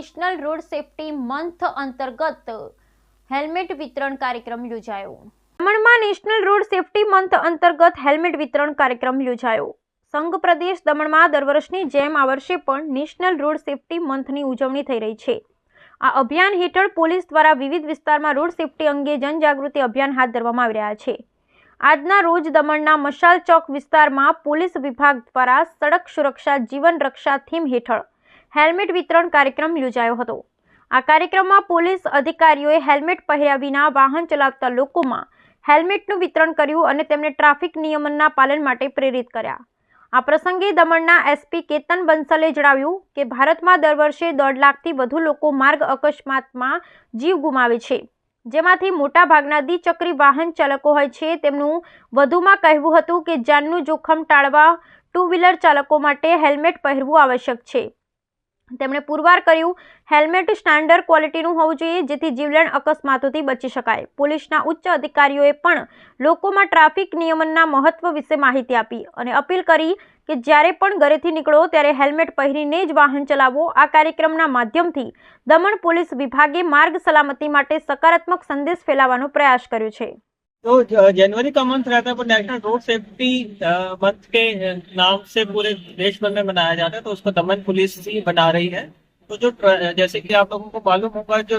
National road safety month અંતર્ગત helmet વિતરણ કાર્યક્રમ યોજાયો. દમણમાં નેશનલ રોડ સેફટી મંથ અંતર્ગત હેલ્મેટ વિતરણ કાર્યક્રમ યોજાયો. સંઘ પ્રદેશ દમણમાં દર વર્ષની જેમ આ વર્ષે પણ નેશનલ રોડ સેફટી મંથની ઉજવણી થઈ રહી છે. આ અભિયાન હેઠળ પોલીસ દ્વારા વિવિધ વિસ્તારમાં રોડ સેફટી અંગે જનજાગૃતિ અભિયાન હાથ ધરવામાં આવી રહ્યા છે. આજના રોજ દમણના મશાલ ચોક વિસ્તારમાં પોલીસ વિભાગ દ્વારા સડક સુરક્ષા જીવન રક્ષા થીમ હેઠળ હેલ્મેટ વિતરણ કાર્યક્રમ યોજાયો હતો. આ કાર્યક્રમમાં પોલીસ અધિકારીઓએ હેલ્મેટ પહેર્યા વિના વાહન ચલાવતા લોકોમાં હેલ્મેટનું વિતરણ કર્યું અને તેમને ટ્રાફિક નિયમનના પાલન માટે પ્રેરિત કર્યા. આ પ્રસંગે દમણના એસપી કેતન બંસલે જણાવ્યું કે ભારતમાં દર વર્ષે 1.5 લાખથી વધુ લોકો માર્ગ અકસ્માતમાં જીવ ગુમાવે છે, જેમાંથી મોટા ભાગના દ્વિચક્રી વાહન ચાલકો હોય છે. તેમનું વધુમાં કહેવું હતું કે જાનનું જોખમ ટાળવા 2 વ્હીલર ચાલકો માટે હેલ્મેટ પહેરવું આવશ્યક છે. તેમણે પુરવાર કર્યું, હેલ્મેટ સ્ટાન્ડર્ડ ક્વોલિટીનું હોવું જોઈએ જેથી જીવલેણ અકસ્માતોથી બચી શકાય. પોલીસના ઉચ્ચ અધિકારીઓએ પણ લોકોમાં ટ્રાફિક નિયમનના મહત્વ વિશે માહિતી આપી અને અપીલ કરી કે જ્યારે પણ ઘરેથી નીકળો ત્યારે હેલ્મેટ પહેરીને જ વાહન ચલાવો. આ કાર્યક્રમના માધ્યમથી દમણ પોલીસ વિભાગે માર્ગ સલામતી માટે સકારાત્મક સંદેશ ફેલાવવાનો પ્રયાસ કર્યો છે. तो जनवरी का मंथ रहता है वो नेशनल रोड सेफ्टी मंथ के नाम से पूरे देश भर में मनाया जाता है, तो उसको दमन पुलिस ही बना रही है. तो जो जैसे कि आप लोगों को मालूम होगा, जो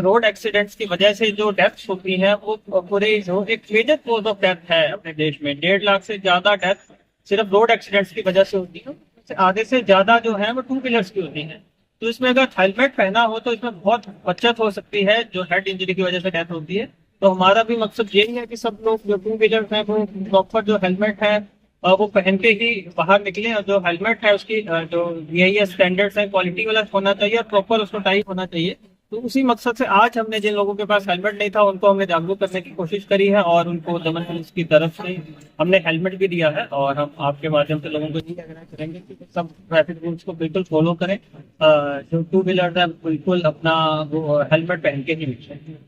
रोड एक्सीडेंट्स की वजह से जो डेथ्स होती हैं वो पूरे जो एक मेजर कोज ऑफ डेथ है अपने देश में. 1.5 लाख से ज्यादा डेथ सिर्फ रोड एक्सीडेंट्स की वजह से होती है. आधे से ज्यादा जो है वो 2 व्हीलर्स की होती है. तो इसमें अगर हेलमेट पहना हो तो इसमें बहुत बचत हो सकती है जो हेड इंजरी की वजह से डेथ होती है. तो हमारा भी मकसद यही है कि सब लोग जो 2 व्हीलर्स हैं वो प्रॉपर जो हेलमेट है वो पहन के ही बाहर निकलें. और जो हेलमेट है उसकी जो यही स्टैंडर्ड्स है क्वालिटी वाला होना चाहिए और प्रॉपर उसको टाइप होना चाहिए. तो उसी मकसद से आज हमने जिन लोगों के पास हेलमेट नहीं था उनको हमने जागरूक करने की कोशिश करी है और उनको दमन पुलिस की तरफ से हमने हेलमेट भी दिया है. और हम आपके माध्यम से लोगों को यही आग्रह करेंगे कि सब ट्रैफिक रूल्स को बिल्कुल फॉलो करें. जो 2 व्हीलर है बिल्कुल अपना वो हेलमेट पहन के ही निकलें.